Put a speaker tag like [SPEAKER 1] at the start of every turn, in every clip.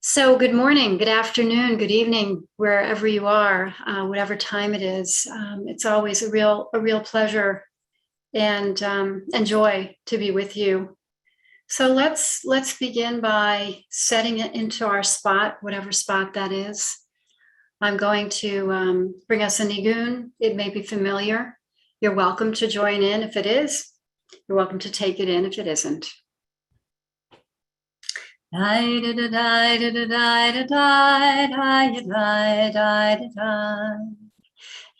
[SPEAKER 1] So good morning, good afternoon, good evening, wherever you are, whatever time it is. It's always a real pleasure and joy to be with you. So let's begin by setting it into our spot, whatever spot that is. I'm going to bring us a nigun. It may be familiar. You're welcome to join in if it is. You're welcome to take it in if it isn't. Yai dai dai, yai dai dai dai, yai dai dai,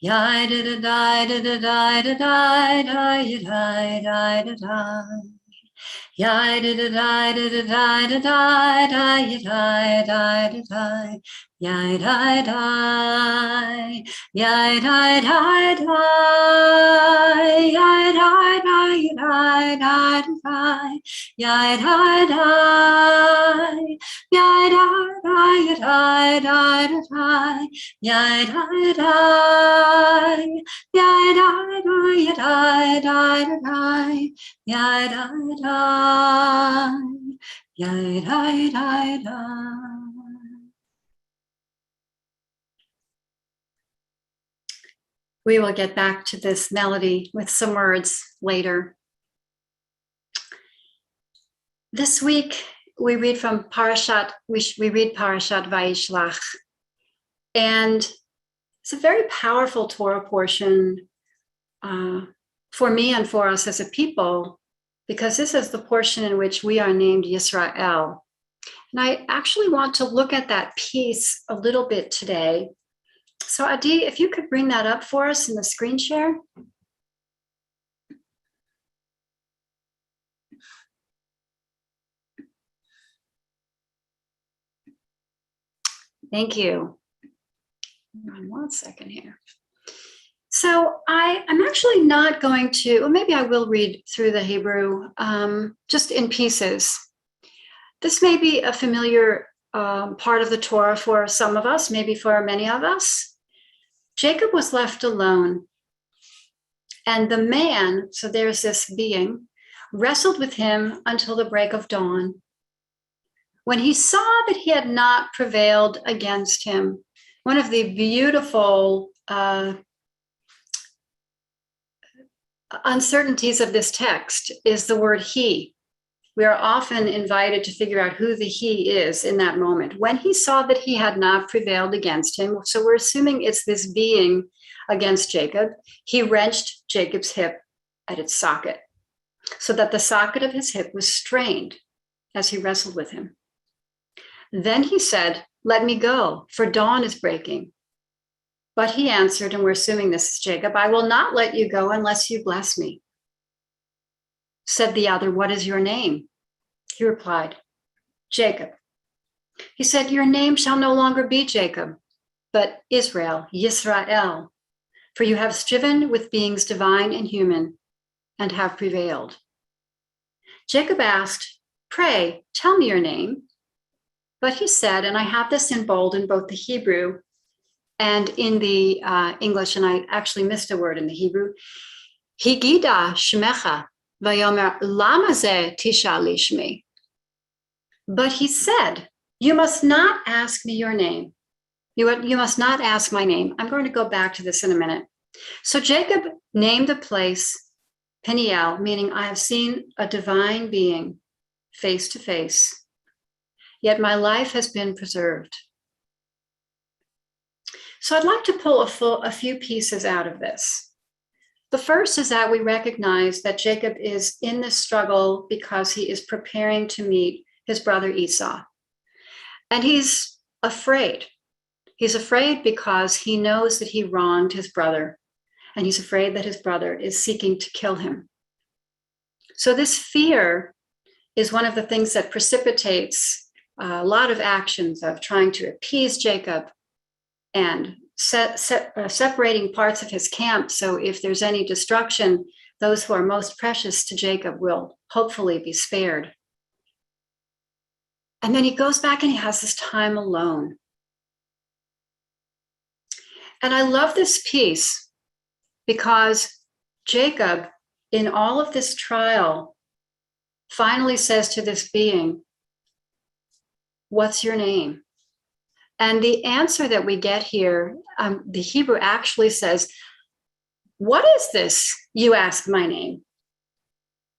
[SPEAKER 1] yai dai dai, yai dai dai, yai dai dai, yai dai dai, yai dai dai, yai dai dai, yai dai dai, yai dai dai, yai dai dai dai. We will get back to this melody with some words later. This week, we read from Parashat, we read Parashat Vayishlach. And it's a very powerful Torah portion for me and for us as a people, because this is the portion in which we are named Yisrael. And I actually want to look at that piece a little bit today. So Adi, if you could bring that up for us in the screen share. Thank you. Hang on one second here. So I'm actually not going to, or maybe I will read through the Hebrew just in pieces. This may be a familiar part of the Torah for some of us, maybe for many of us. Jacob was left alone, and the man, so there's this being, wrestled with him until the break of dawn. When he saw that he had not prevailed against him, one of the beautiful uncertainties of this text is the word he. We are often invited to figure out who the he is in that moment. When he saw that he had not prevailed against him, so we're assuming it's this being against Jacob, he wrenched Jacob's hip at its socket, so that the socket of his hip was strained as he wrestled with him. Then he said, "Let me go, for dawn is breaking." But he answered, and we're assuming this is Jacob, "I will not let you go unless you bless me." Said the other, "What is your name?" He replied, "Jacob." He said, "Your name shall no longer be Jacob, but Israel, Yisrael, for you have striven with beings divine and human and have prevailed." Jacob asked, "Pray, tell me your name." But he said, and I have this in bold in both the Hebrew and in the English, and I actually missed a word in the Hebrew, "Higida shmecha. Vayomer lama zeh tishali shmi." But he said, "You must not ask me your name. You must not ask my name." I'm going to go back to this in a minute. So Jacob named the place Peniel, meaning I have seen a divine being face to face, yet my life has been preserved. So I'd like to pull a few pieces out of this. The first is that we recognize that Jacob is in this struggle because he is preparing to meet his brother Esau. And he's afraid. He's afraid because he knows that he wronged his brother, and he's afraid that his brother is seeking to kill him. So this fear is one of the things that precipitates a lot of actions of trying to appease Jacob and separating parts of his camp. So if there's any destruction, those who are most precious to Jacob will hopefully be spared. And then he goes back and he has this time alone. And I love this piece because Jacob, in all of this trial, finally says to this being, What's your name? And the answer that we get here, the Hebrew actually says, what is this? You ask my name.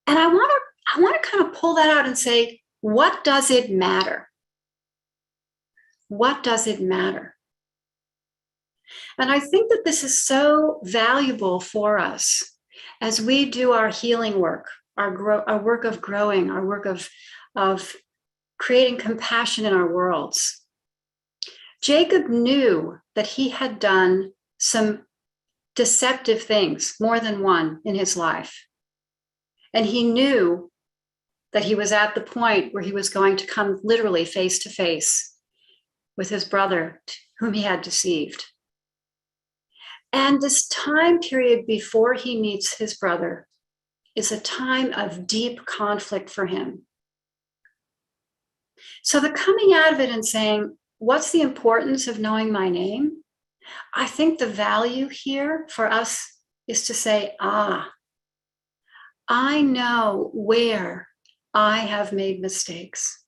[SPEAKER 1] And I want to kind of pull that out and say, what does it matter? What does it matter? And I think that this is so valuable for us as we do our healing work, our work of growing, our work of creating compassion in our worlds. Jacob knew that he had done some deceptive things, more than one in his life. And he knew that he was at the point where he was going to come literally face to face with his brother, whom he had deceived. And this time period before he meets his brother is a time of deep conflict for him. So the coming out of it and saying, what's the importance of knowing my name? I think the value here for us is to say, I know where I have made mistakes.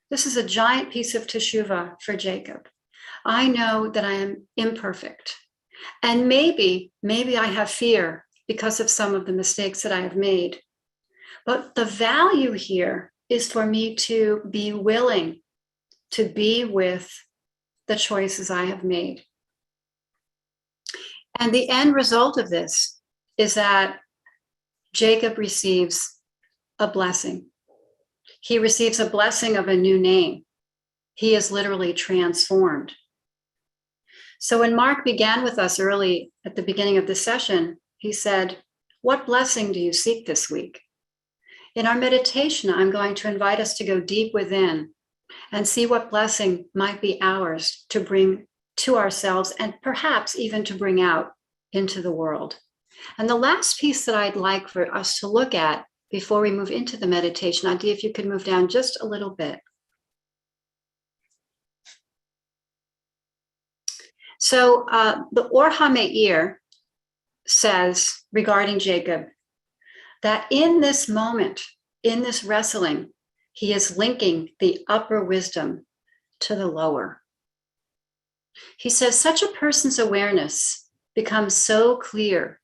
[SPEAKER 1] This is a giant piece of teshuvah for Jacob. I know that I am imperfect. And maybe I have fear because of some of the mistakes that I have made. But the value here is for me to be willing to be with the choices I have made. And the end result of this is that Jacob receives a blessing. He receives a blessing of a new name. He is literally transformed. So when Mark began with us early at the beginning of the session, he said, what blessing do you seek this week? In our meditation, I'm going to invite us to go deep within and see what blessing might be ours to bring to ourselves and perhaps even to bring out into the world. And the last piece that I'd like for us to look at before we move into the meditation, Adi, if you could move down just a little bit. So the Or HaMeir says regarding Jacob that in this moment, in this wrestling, he is linking the upper wisdom to the lower. He says such a person's awareness becomes so clear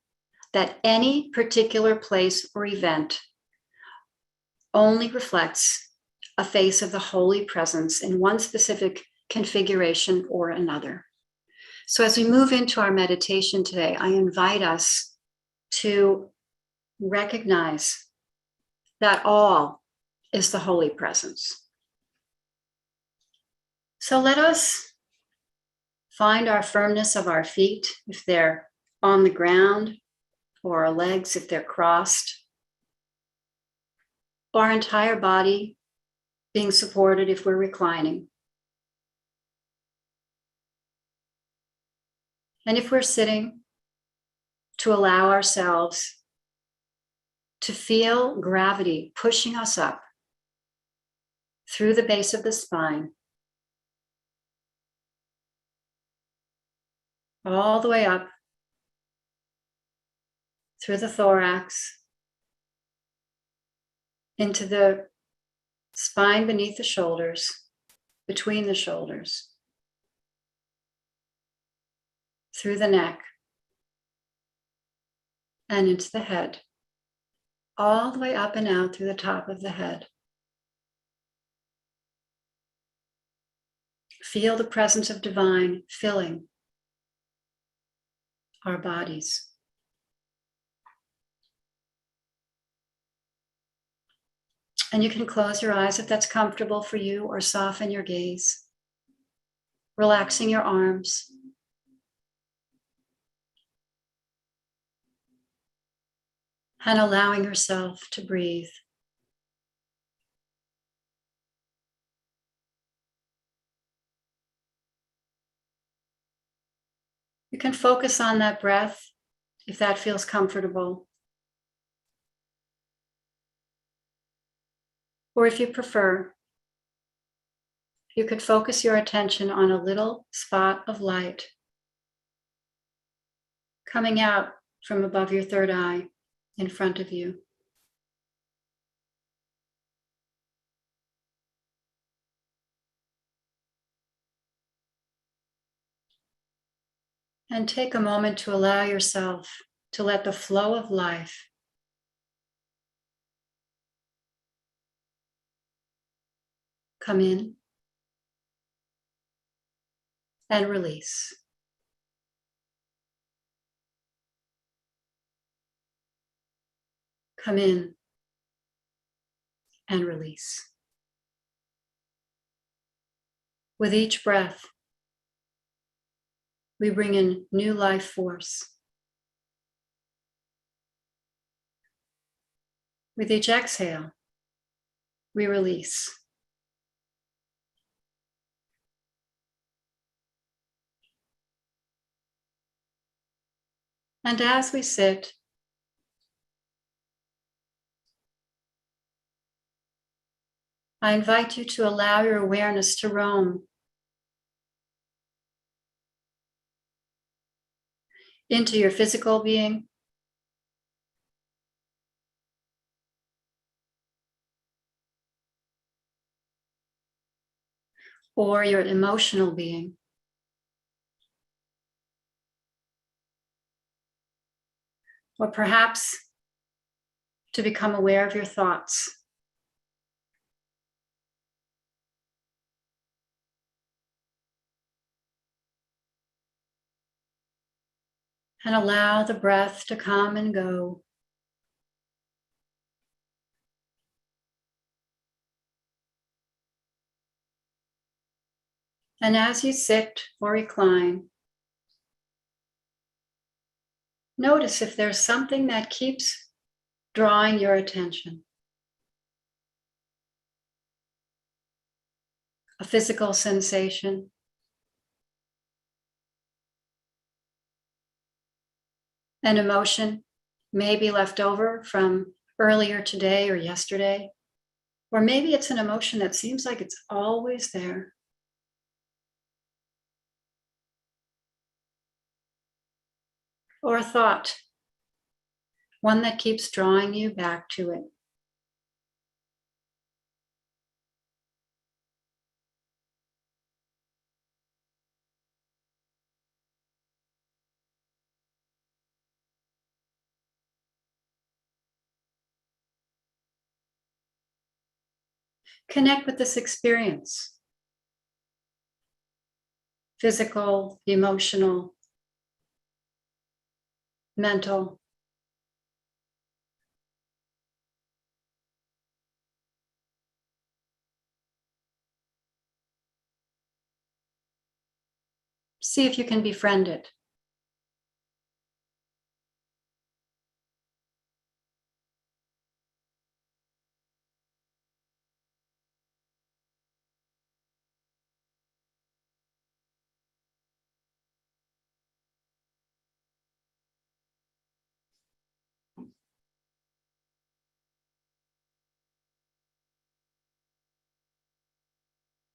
[SPEAKER 1] that any particular place or event only reflects a face of the holy presence in one specific configuration or another. So as we move into our meditation today, I invite us to recognize that all is the holy presence. So let us find our firmness of our feet if they're on the ground, or our legs if they're crossed, or our entire body being supported if we're reclining. And if we're sitting, to allow ourselves to feel gravity pushing us up through the base of the spine, all the way up through the thorax, into the spine beneath the shoulders, between the shoulders, through the neck, and into the head, all the way up and out through the top of the head. Feel the presence of divine filling our bodies. And you can close your eyes if that's comfortable for you, or soften your gaze, relaxing your arms. And allowing yourself to breathe. You can focus on that breath if that feels comfortable. Or if you prefer, you could focus your attention on a little spot of light coming out from above your third eye in front of you. And take a moment to allow yourself to let the flow of life come in and release. Come in and release. With each breath, we bring in new life force. With each exhale, we release. And as we sit, I invite you to allow your awareness to roam into your physical being, or your emotional being, or perhaps to become aware of your thoughts. And allow the breath to come and go. And as you sit or recline, notice if there's something that keeps drawing your attention. A physical sensation, an emotion, maybe left over from earlier today or yesterday, or maybe it's an emotion that seems like it's always there. Or a thought, one that keeps drawing you back to it. Connect with this experience. Physical, emotional, mental. See if you can befriend it.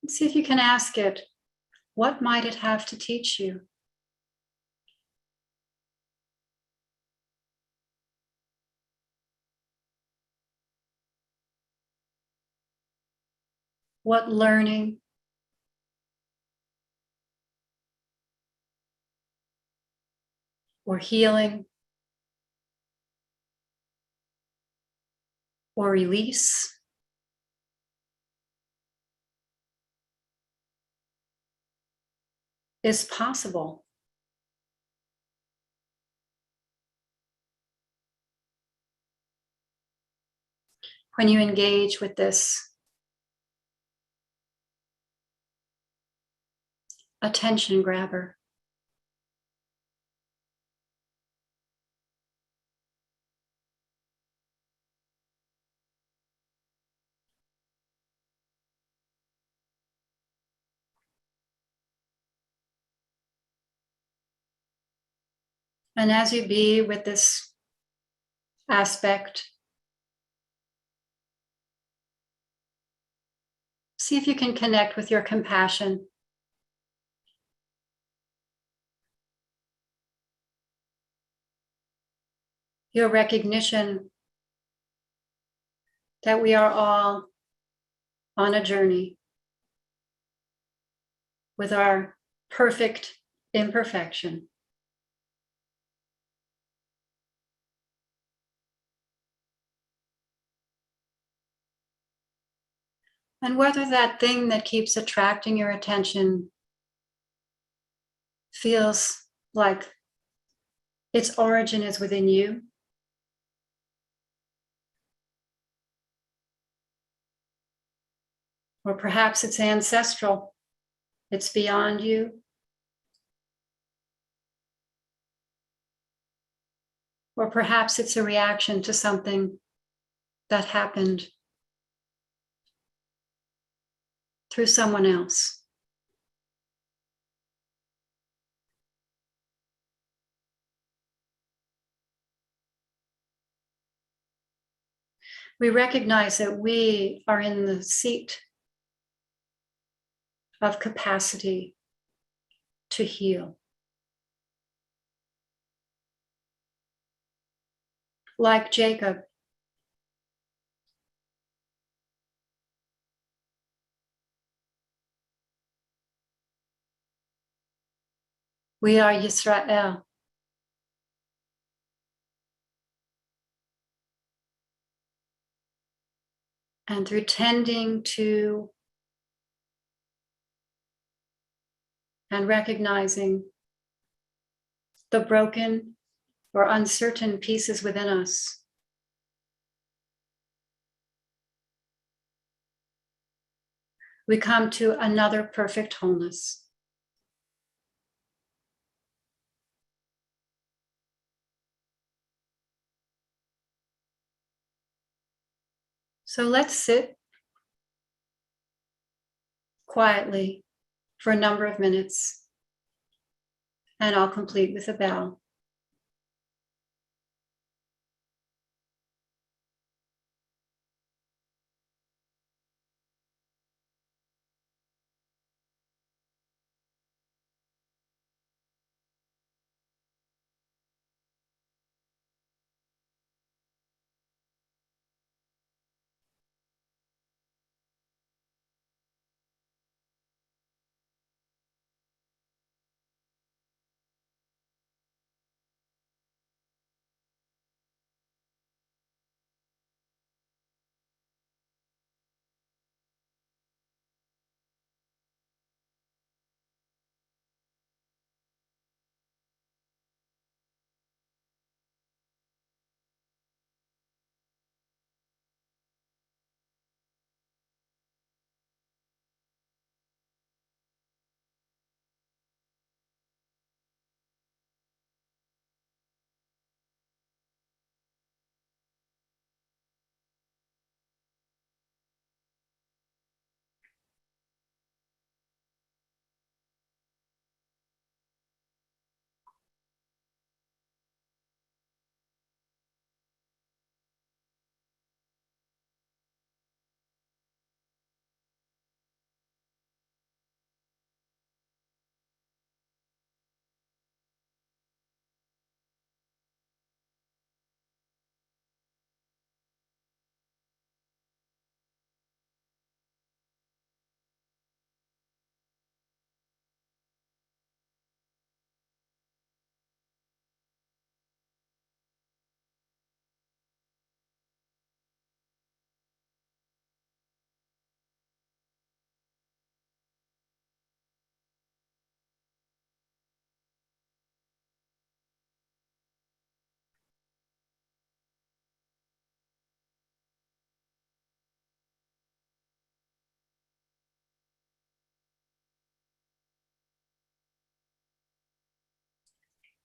[SPEAKER 1] See if you can ask it, what might it have to teach you? What learning or healing or release is possible when you engage with this attention grabber. And as you be with this aspect, see if you can connect with your compassion. Your recognition that we are all on a journey with our perfect imperfection. And whether that thing that keeps attracting your attention feels like its origin is within you, or perhaps it's ancestral, it's beyond you, or perhaps it's a reaction to something that happened through someone else. We recognize that we are in the seat of capacity to heal. Like Jacob, we are Yisrael. And through tending to and recognizing the broken or uncertain pieces within us, we come to another perfect wholeness. So let's sit quietly for a number of minutes, and I'll complete with a bow.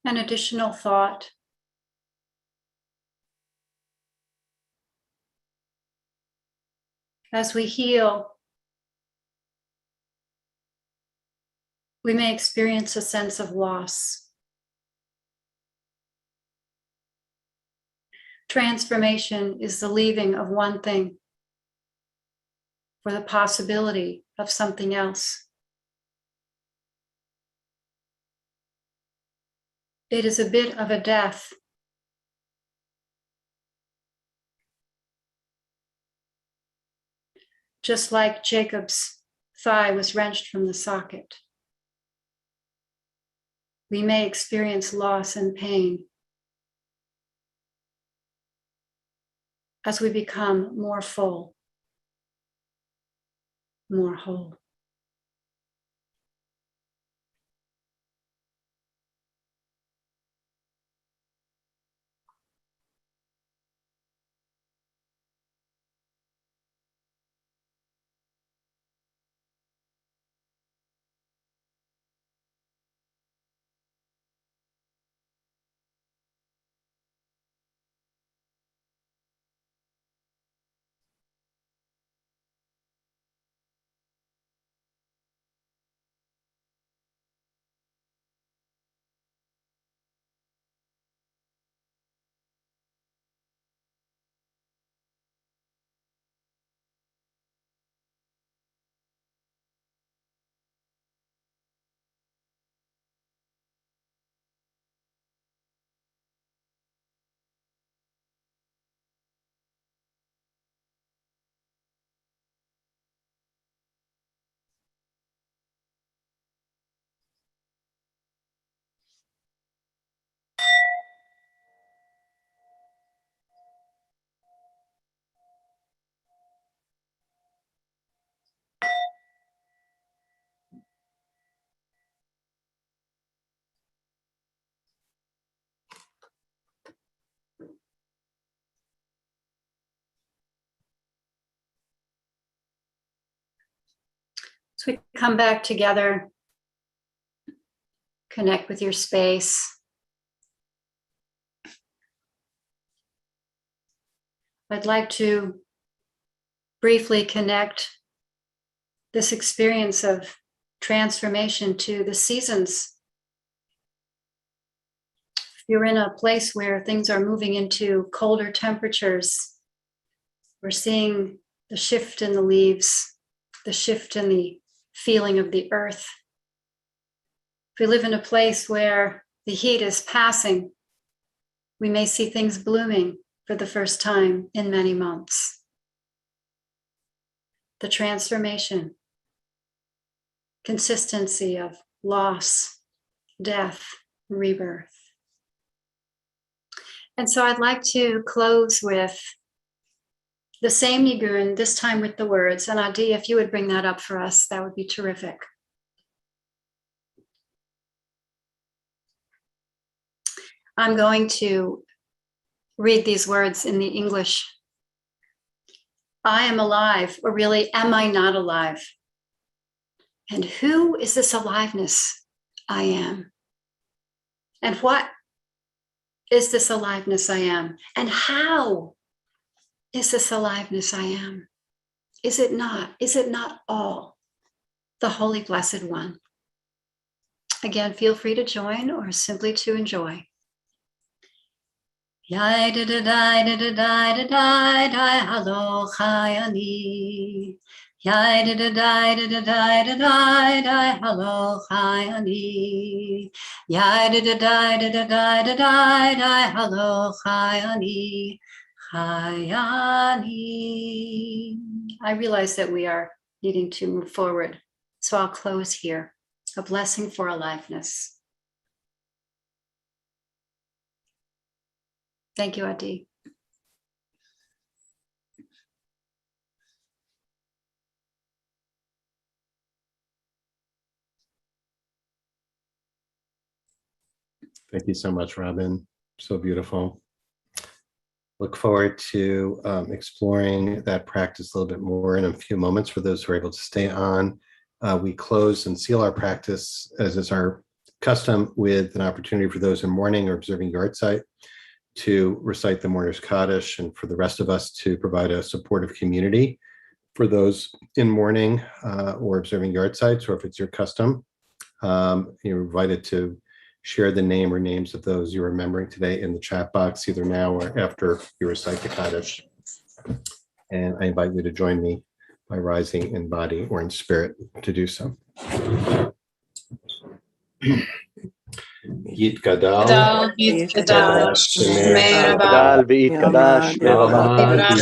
[SPEAKER 1] An additional thought. As we heal, we may experience a sense of loss. Transformation is the leaving of one thing for the possibility of something else. It is a bit of a death. Just like Jacob's thigh was wrenched from the socket, we may experience loss and pain as we become more full. more whole. So we come back together, connect with your space. I'd like to briefly connect this experience of transformation to the seasons. If you're in a place where things are moving into colder temperatures, we're seeing the shift in the leaves, the shift in the feeling of the earth. If we live in a place where the heat is passing, we may see things blooming for the first time in many months. The transformation, consistency of loss, death, rebirth. And so I'd like to close with the same nigun, this time with the words. And Adi, if you would bring that up for us, that would be terrific. I'm going to read these words in the English. I am alive, or really, am I not alive? And who is this aliveness I am? And what is this aliveness I am? And how is this aliveness I am? Is it not all the Holy Blessed One? Again, feel free to join or simply to enjoy. Yai da da da da da da da da halo chayani. Yai da da da da da da da da halo chayani. Yai da da da da da da da da halo chayani. Chayani. I realize that we are needing to move forward, so I'll close here. A blessing for aliveness. Thank you, Adi.
[SPEAKER 2] Thank you so much, Robin. So beautiful. Look forward to exploring that practice a little bit more in a few moments for those who are able to stay on. We close and seal our practice, as is our custom, with an opportunity for those in mourning or observing yahrzeit to recite the mourner's Kaddish, and for the rest of us to provide a supportive community for those in mourning or observing yahrzeits, or if it's your custom, you're invited to share the name or names of those you're remembering today in the chat box, either now or after you recite the Kaddish. And I invite you to join me by rising in body or in spirit to do so. Yitgadal,
[SPEAKER 1] Gadal Yitgadal Shmei Rabbi
[SPEAKER 3] גדל ויתקדש שמי רבה.
[SPEAKER 1] Yibrach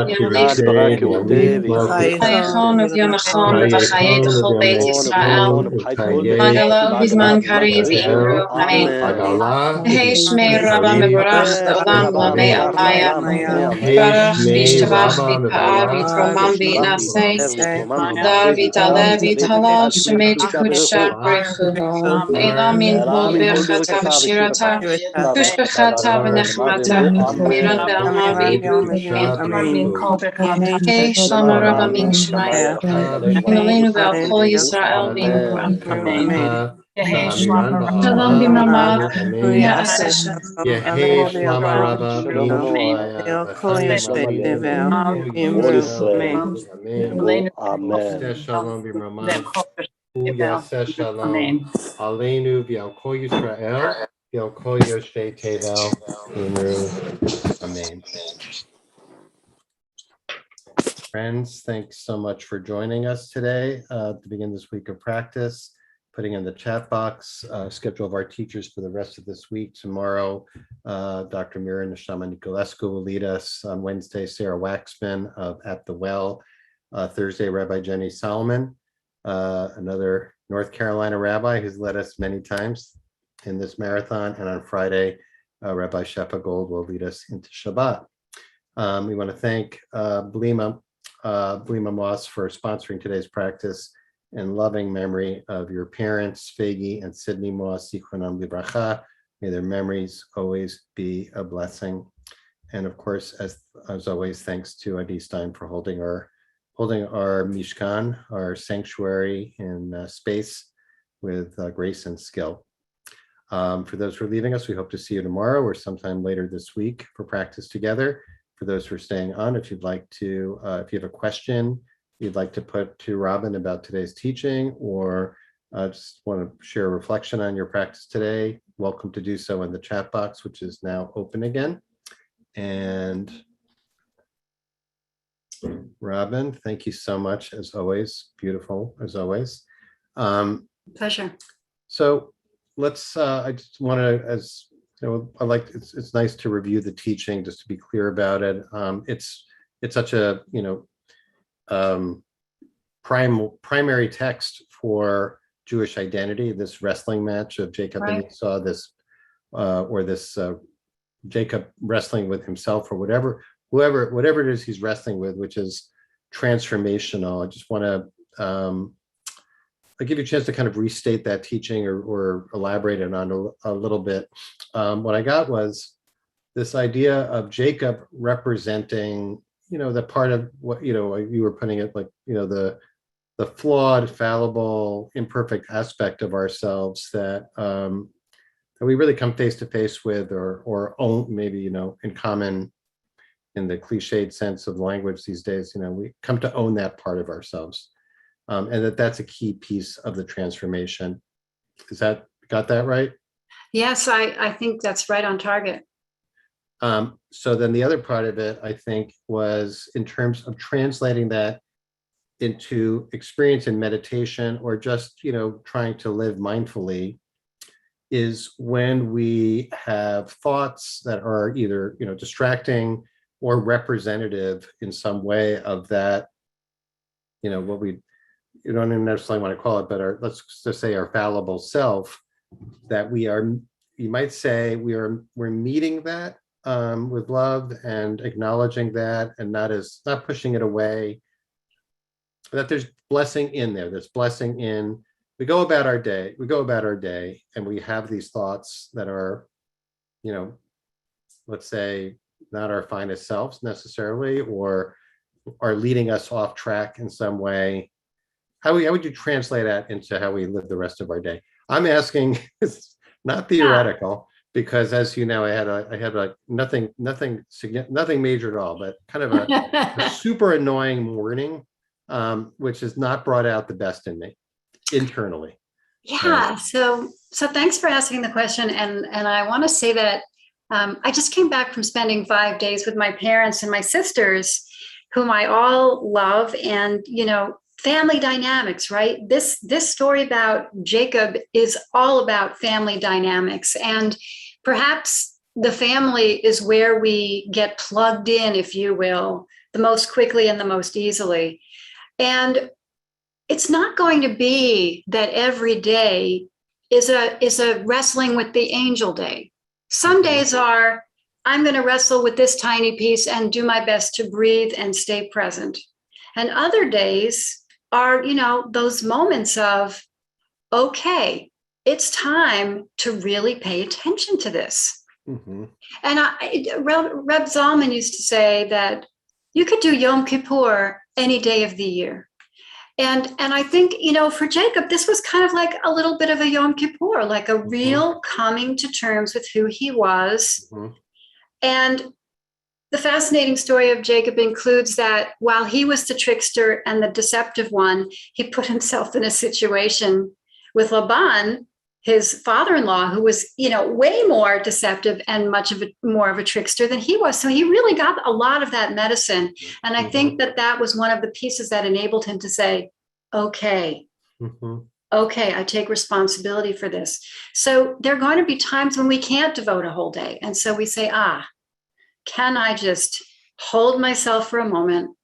[SPEAKER 1] Yute
[SPEAKER 3] נעש ברק ירבה ויחונך.
[SPEAKER 1] Chaychon of Yomachon V'chayei
[SPEAKER 2] Vayekon
[SPEAKER 1] B'chol Beit
[SPEAKER 2] V'yamein
[SPEAKER 1] Yisrael
[SPEAKER 3] ובחי כל בית
[SPEAKER 1] Magalo
[SPEAKER 3] והגלה
[SPEAKER 1] Bizman
[SPEAKER 3] בזמן
[SPEAKER 1] Kari
[SPEAKER 3] קריב.
[SPEAKER 1] V'Yimru Amen
[SPEAKER 3] אמן.
[SPEAKER 1] Hey Shmei Rabba Mevorach Le'olam Lamei
[SPEAKER 3] מבורך
[SPEAKER 1] Alaya
[SPEAKER 3] לעולם ועמי אמן.
[SPEAKER 1] Barach
[SPEAKER 2] Shmei
[SPEAKER 1] V'Yishtabach
[SPEAKER 2] Rabba
[SPEAKER 1] V'Pa'ar
[SPEAKER 2] Mevorach
[SPEAKER 1] V'Tromam
[SPEAKER 3] ושבח
[SPEAKER 1] V'Naseh
[SPEAKER 3] ויתרומם ויתרומם
[SPEAKER 1] Dar
[SPEAKER 3] וינשא
[SPEAKER 1] V'Taleh
[SPEAKER 3] ויתעלה
[SPEAKER 1] V'Talal
[SPEAKER 3] ויתקדש
[SPEAKER 1] Shmei
[SPEAKER 3] ויתקדושה
[SPEAKER 1] Tukudsha
[SPEAKER 3] ברכו.
[SPEAKER 1] B'Rechu Elam Min
[SPEAKER 3] העלה
[SPEAKER 1] Kol
[SPEAKER 3] מכל
[SPEAKER 1] Birchata
[SPEAKER 3] ברכתה
[SPEAKER 1] V'Shirata
[SPEAKER 3] ושירתה
[SPEAKER 1] Tushbechata
[SPEAKER 3] ושלמה
[SPEAKER 1] V'Nechmata
[SPEAKER 3] ואמרו
[SPEAKER 1] Miran
[SPEAKER 3] אמן.
[SPEAKER 1] Be'alma V'Ibru Hey Shalom Rabba
[SPEAKER 3] למען
[SPEAKER 1] Min
[SPEAKER 3] שמיים
[SPEAKER 1] Shemayim
[SPEAKER 3] ורחמים עלינו.
[SPEAKER 1] Imalenu Ve'al Kol
[SPEAKER 3] אמרו
[SPEAKER 1] Yisrael
[SPEAKER 3] אמן.
[SPEAKER 1] V'Yimru
[SPEAKER 2] Kamata Shamiran
[SPEAKER 1] Shalom
[SPEAKER 2] Ba'alma
[SPEAKER 1] B'Mamav
[SPEAKER 2] Amen.
[SPEAKER 1] Ya'aseh Shalom
[SPEAKER 2] Yehi Shlama Rabba
[SPEAKER 3] שלום
[SPEAKER 2] Min
[SPEAKER 3] המועד.
[SPEAKER 2] Shemayim
[SPEAKER 3] שלום עלינו.
[SPEAKER 2] Kol
[SPEAKER 3] כל
[SPEAKER 2] Yisrael
[SPEAKER 3] ישראל.
[SPEAKER 2] Amen.
[SPEAKER 3] אמרו אמן.
[SPEAKER 2] Yaseh Shalom B'Mamav Hu Yaseh Shalom Aleinu V'Al Kol Yisrael V'Al Kol Yoshvei Tevel Imru Amen. Friends, thanks so much for joining us today to begin this week of practice. Putting in the chat box schedule of our teachers for the rest of this week. Tomorrow, Dr. Mira Neshama Nicolescu will lead us. On Wednesday, Sarah Waxman of At the Well. Thursday, Rabbi Jenny Solomon, another North Carolina rabbi who's led us many times in this marathon. And on Friday, Rabbi Shepa Gold will lead us into Shabbat. We want to thank Blima Moss for sponsoring today's practice in loving memory of your parents, Fagi and Sydney Moss, Zichronam Libracha. May their memories always be a blessing. And of course, as always, thanks to Adi Stein for holding our Mishkan, our sanctuary in space with grace and skill. For those who are leaving us, we hope to see you tomorrow or sometime later this week for practice together. For those who are staying on, if you'd like to, if you have a question you'd like to put to Robin about today's teaching, or just want to share a reflection on your practice today, welcome to do so in the chat box, which is now open again. And Robin, thank you so much, as always. Beautiful, as always.
[SPEAKER 1] Pleasure.
[SPEAKER 2] So let's, I just want to, as you know, I like, it's nice to review the teaching, just to be clear about it. It's such a, you know, primary text for Jewish identity, this wrestling match of Jacob and Esau, this Jacob wrestling with himself or whatever it is he's wrestling with, which is transformational. I just want to I'll give you a chance to kind of restate that teaching or elaborate it on a little bit. What I got was this idea of Jacob representing, you know, the part of what, you know, you were putting it like, you know, the flawed, fallible, imperfect aspect of ourselves that we really come face to face with, or own, maybe, you know, in common, in the cliched sense of language these days, you know, we come to own that part of ourselves, and that's a key piece of the transformation. Got that right?
[SPEAKER 1] Yes, I think that's right on target.
[SPEAKER 2] So then the other part of it, I think, was in terms of translating that into experience in meditation, or just, you know, trying to live mindfully, is when we have thoughts that are either, you know, distracting or representative in some way of that, you know, what you don't even necessarily want to call it, but let's just say our fallible self, that we are, you might say, we're meeting that with love and acknowledging that, and not pushing it away. That there's blessing in there. There's blessing in, we go about our day, and we have these thoughts that are, you know, let's say, not our finest selves necessarily, or are leading us off track in some way. How would you translate that into how we live the rest of our day? I'm asking, it's not theoretical, because as you know, I had like nothing major at all, but kind of a super annoying morning, which has not brought out the best in me internally.
[SPEAKER 1] Yeah. So thanks for asking the question. And I want to say that I just came back from spending 5 days with my parents and my sisters, whom I all love. And, you know, family dynamics, right? This story about Jacob is all about family dynamics. And perhaps the family is where we get plugged in, if you will, the most quickly and the most easily. And it's not going to be that every day is a wrestling with the angel day. Some days are, I'm going to wrestle with this tiny piece and do my best to breathe and stay present. And other days are, those moments of, okay, it's time to really pay attention to this.
[SPEAKER 2] Mm-hmm.
[SPEAKER 1] And Reb Zalman used to say that you could do Yom Kippur any day of the year. And I think, for Jacob, this was kind of like a little bit of a Yom Kippur, like a real coming to terms with who he was. Mm-hmm. And the fascinating story of Jacob includes that while he was the trickster and the deceptive one, he put himself in a situation with Laban, his father-in-law, who was, way more deceptive and more of a trickster than he was. So he really got a lot of that medicine. And I think that was one of the pieces that enabled him to say, okay, okay, I take responsibility for this. So there are going to be times when we can't devote a whole day. And so we say, can I just hold myself for a moment,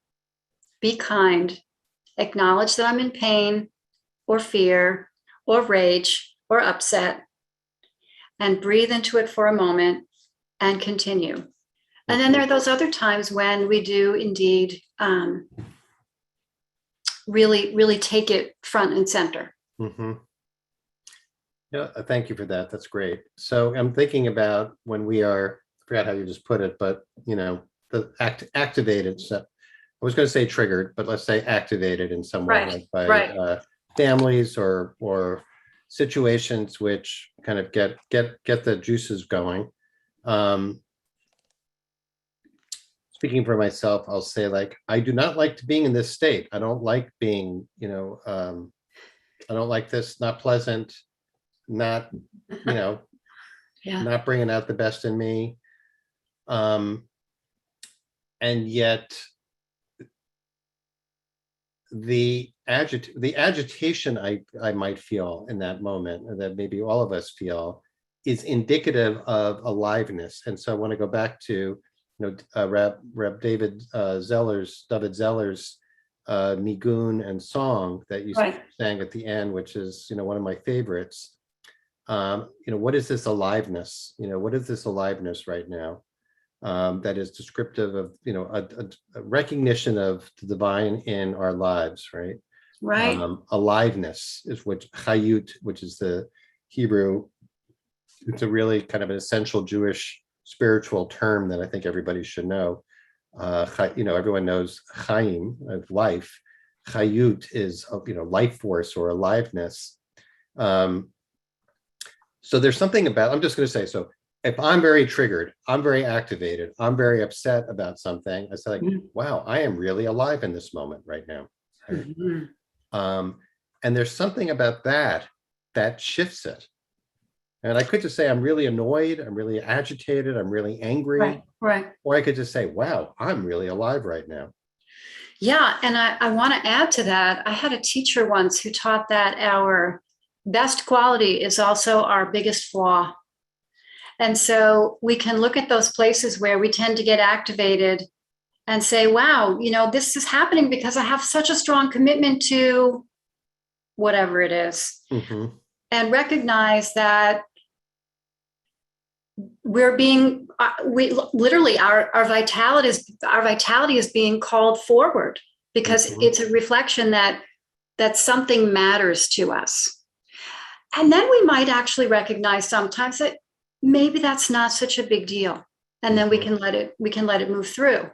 [SPEAKER 1] be kind, acknowledge that I'm in pain or fear or rage or upset, and breathe into it for a moment and continue. And then there are those other times when we do indeed really, really take it front and center.
[SPEAKER 2] Mm-hmm. Yeah, thank you for that. That's great. So I'm thinking about when we are, I forgot how you just put it, but the activated. So I was going to say triggered, but let's say activated in some way, like by families or situations which kind of get the juices going. Speaking for myself, I'll say, like, I do not like being in this state. I don't like being, I don't like this, not pleasant, not, not bringing out the best in me. And yet the agitation I might feel in that moment, or that maybe all of us feel, is indicative of aliveness. And so I want to go back to, Reb David Zeller's Nigun and song that you sang at the end, which is, one of my favorites. What is this aliveness? What is this aliveness right now? That is descriptive of, a recognition of the divine in our lives, right?
[SPEAKER 1] Right.
[SPEAKER 2] Aliveness is chayut, which is the Hebrew. It's a really kind of an essential Jewish spiritual term that I think everybody should know. Everyone knows chaim, of life. Chayut is, life force or aliveness. So there's something about, I'm just going to say, so if I'm very triggered, I'm very activated, I'm very upset about something, I say, like, wow, I am really alive in this moment right now. Right? Mm-hmm. And there's something about that shifts it. And I could just say, I'm really annoyed, I'm really agitated, I'm really angry.
[SPEAKER 1] Right.
[SPEAKER 2] Or I could just say, wow, I'm really alive right now.
[SPEAKER 1] Yeah. And I want to add to that. I had a teacher once who taught that our best quality is also our biggest flaw. And so we can look at those places where we tend to get activated and say, wow, this is happening because I have such a strong commitment to whatever it is. Mm-hmm. And recognize that we're being, literally our vitality is being called forward because it's a reflection that something matters to us. And then we might actually recognize sometimes that maybe that's not such a big deal. And then we can let it move through.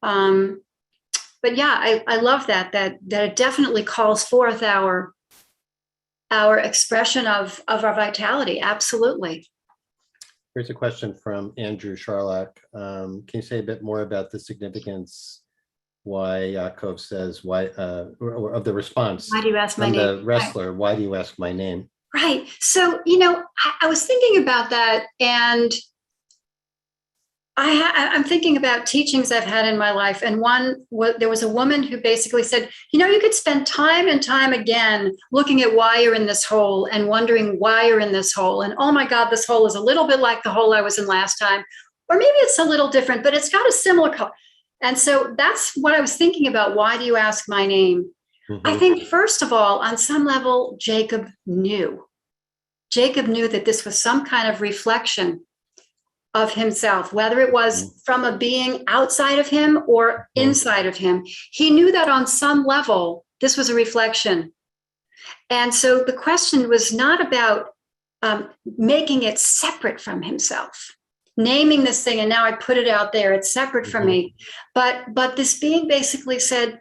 [SPEAKER 1] But yeah, I love that it definitely calls forth our expression of our vitality. Absolutely.
[SPEAKER 2] Here's a question from Andrew Sharlock. Can you say a bit more about the significance why Yaakov says why of the response? Why do you ask my name? The wrestler, why do you ask my name?
[SPEAKER 1] Right. So, I was thinking about that, and I'm thinking about teachings I've had in my life. And there was a woman who basically said, you could spend time and time again looking at why you're in this hole and wondering why you're in this hole. And oh my God, this hole is a little bit like the hole I was in last time. Or maybe it's a little different, but it's got a similar color. And so that's what I was thinking about. Why do you ask my name? Mm-hmm. I think, first of all, on some level, Jacob knew. Jacob knew that this was some kind of reflection of himself, whether it was from a being outside of him or inside of him. He knew that on some level, this was a reflection. And so the question was not about making it separate from himself, naming this thing, and now I put it out there, it's separate from me. But this being basically said,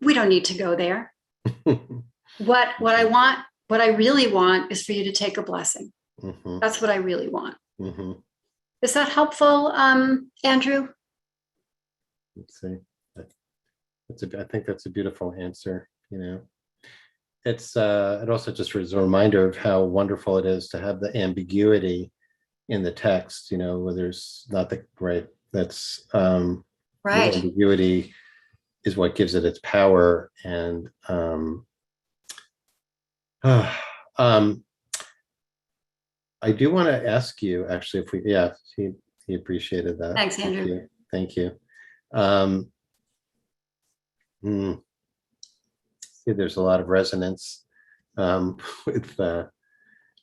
[SPEAKER 1] we don't need to go there. What I really want is for you to take a blessing. Mm-hmm. That's what I really want. Mm-hmm. Is that helpful, Andrew?
[SPEAKER 2] Let's see. I think that's a beautiful answer. It's it also just is a reminder of how wonderful it is to have the ambiguity in the text. Where there's not the right. That's
[SPEAKER 1] right.
[SPEAKER 2] The ambiguity is what gives it its power. And I do want to ask you, actually, if he appreciated that.
[SPEAKER 1] Thanks, Andrew.
[SPEAKER 2] Thank you. See, there's a lot of resonance with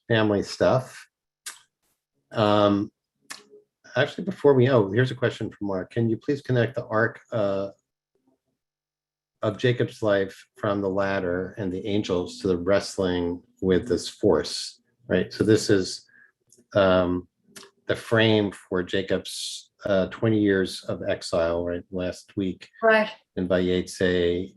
[SPEAKER 2] family stuff. Actually, before here's a question from Mark. Can you please connect the arc of Jacob's life from the ladder and the angels to the wrestling with this force, right? So this is the frame for Jacob's 20 years of exile, right? Last week,
[SPEAKER 1] right?
[SPEAKER 2] In Vayetze,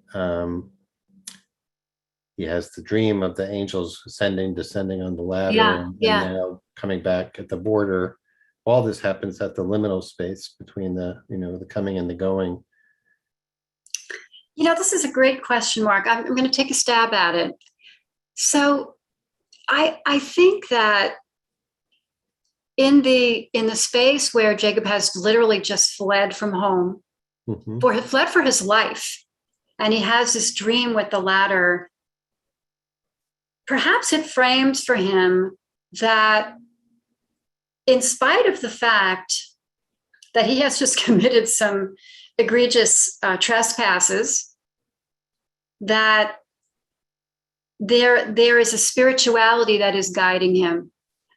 [SPEAKER 2] he has the dream of the angels descending on the ladder, and now coming back at the border. All this happens at the liminal space between the coming and the going.
[SPEAKER 1] This is a great question, Mark. I'm going to take a stab at it. So I think that in the space where Jacob has literally just fled from home, fled for his life, and he has this dream with the ladder, perhaps it frames for him that in spite of the fact that he has just committed some egregious trespasses, that there is a spirituality that is guiding him.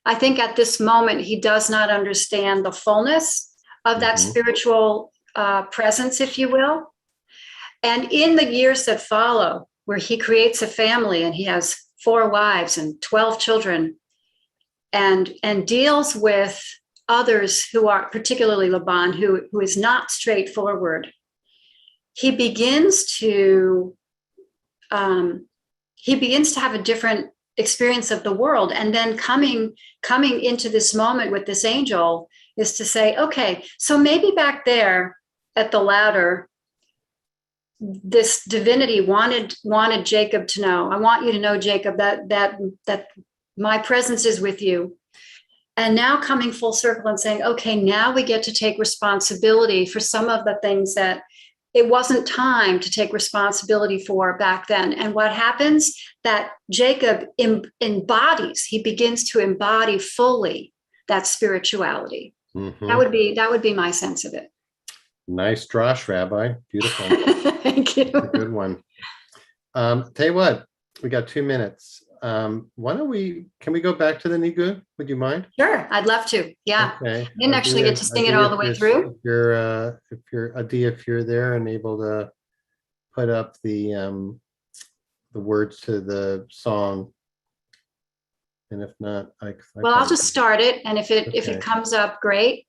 [SPEAKER 1] I think at this moment, he does not understand the fullness of that spiritual presence, if you will. And in the years that follow, where he creates a family and he has 4 wives and 12 children, and deals with others who are, particularly Laban, who is not straightforward, he begins to have a different experience of the world. And then coming into this moment with this angel is to say, okay, so maybe back there at the ladder, this divinity wanted Jacob to know, I want you to know, Jacob, that my presence is with you. And now coming full circle and saying, okay, now we get to take responsibility for some of the things that it wasn't time to take responsibility for back then. And what happens? That Jacob he begins to embody fully that spirituality. Mm-hmm. That would be my sense of it.
[SPEAKER 2] Nice drash, Rabbi. Beautiful.
[SPEAKER 1] Thank you.
[SPEAKER 2] Good one. Tell you what, we got 2 minutes. Can we go back to the Nigun? Would you mind?
[SPEAKER 1] Sure, I'd love to. Yeah.
[SPEAKER 2] Okay.
[SPEAKER 1] I didn't actually get to sing it all the way through.
[SPEAKER 2] If you're there and able to put up the words to the song, and if not,
[SPEAKER 1] I'll just start it, and if it comes up, great.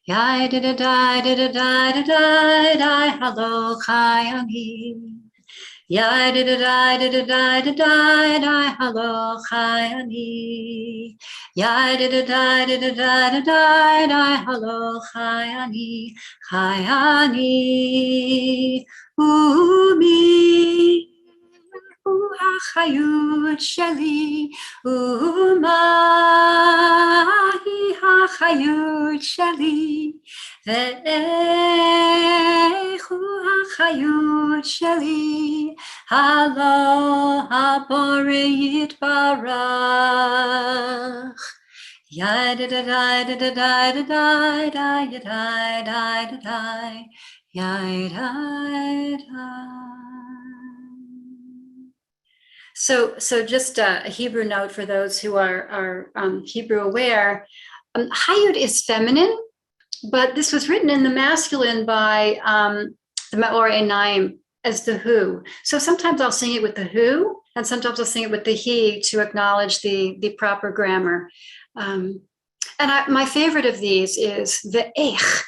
[SPEAKER 1] Yai da da da da da da da da hello chayani. Yai da da da da da da da da hello chayani. Yai da da da da da da da da hello chayani. Chayani umi החיות שלי, ומהי החיות שלי, ואיך הוא החיות שלי, הלא הבורא יתברך. Yada da da da da da da da da da da da da yada da. So just a Hebrew note for those who are Hebrew aware. Hayud is feminine, but this was written in the masculine by the Maor Einayim as the who. So sometimes I'll sing it with the who, and sometimes I'll sing it with the he to acknowledge the proper grammar. And my favorite of these is the ech,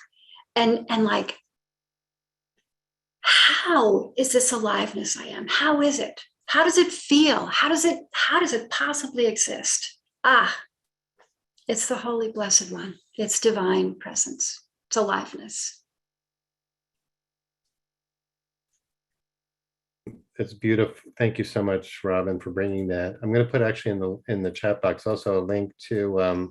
[SPEAKER 1] and like, how is this aliveness I am? How is it? How does it feel? How does it possibly exist? It's the Holy Blessed One. It's divine presence. It's aliveness.
[SPEAKER 2] It's beautiful. Thank you so much, Robin, for bringing that. I'm going to put actually in the chat box also a link to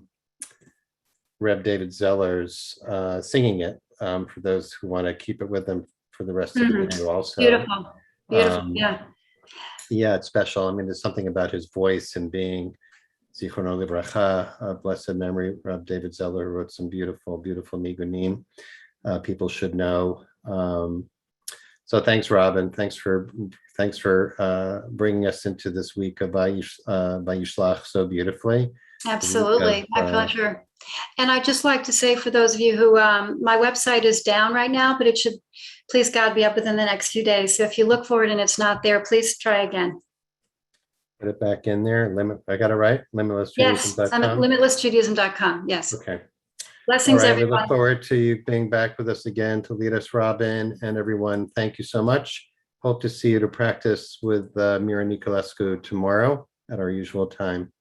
[SPEAKER 2] Reb David Zeller's singing it for those who want to keep it with them for the rest of the video also.
[SPEAKER 1] Beautiful. Yeah.
[SPEAKER 2] Yeah, it's special. I mean, there's something about his voice and being Zichrono Livracha, blessed memory. Reb David Zeller wrote some beautiful, beautiful nigunim. People should know. So thanks, Robin. Thanks for bringing us into this week of Vayishlach so beautifully.
[SPEAKER 1] Absolutely, my pleasure. And I'd just like to say for those of you who, my website is down right now, but it should, please God, be up within the next few days. So if you look for it and it's not there, please try again.
[SPEAKER 2] Put it back in there. I got it right?
[SPEAKER 1] Limitlessjudaism.com. Yes, limitlessjudaism.com. Yes.
[SPEAKER 2] Okay.
[SPEAKER 1] Blessings, everyone.
[SPEAKER 2] We look forward to you being back with us again to lead us, Robin, and everyone. Thank you so much. Hope to see you to practice with Mira Nicolescu tomorrow at our usual time.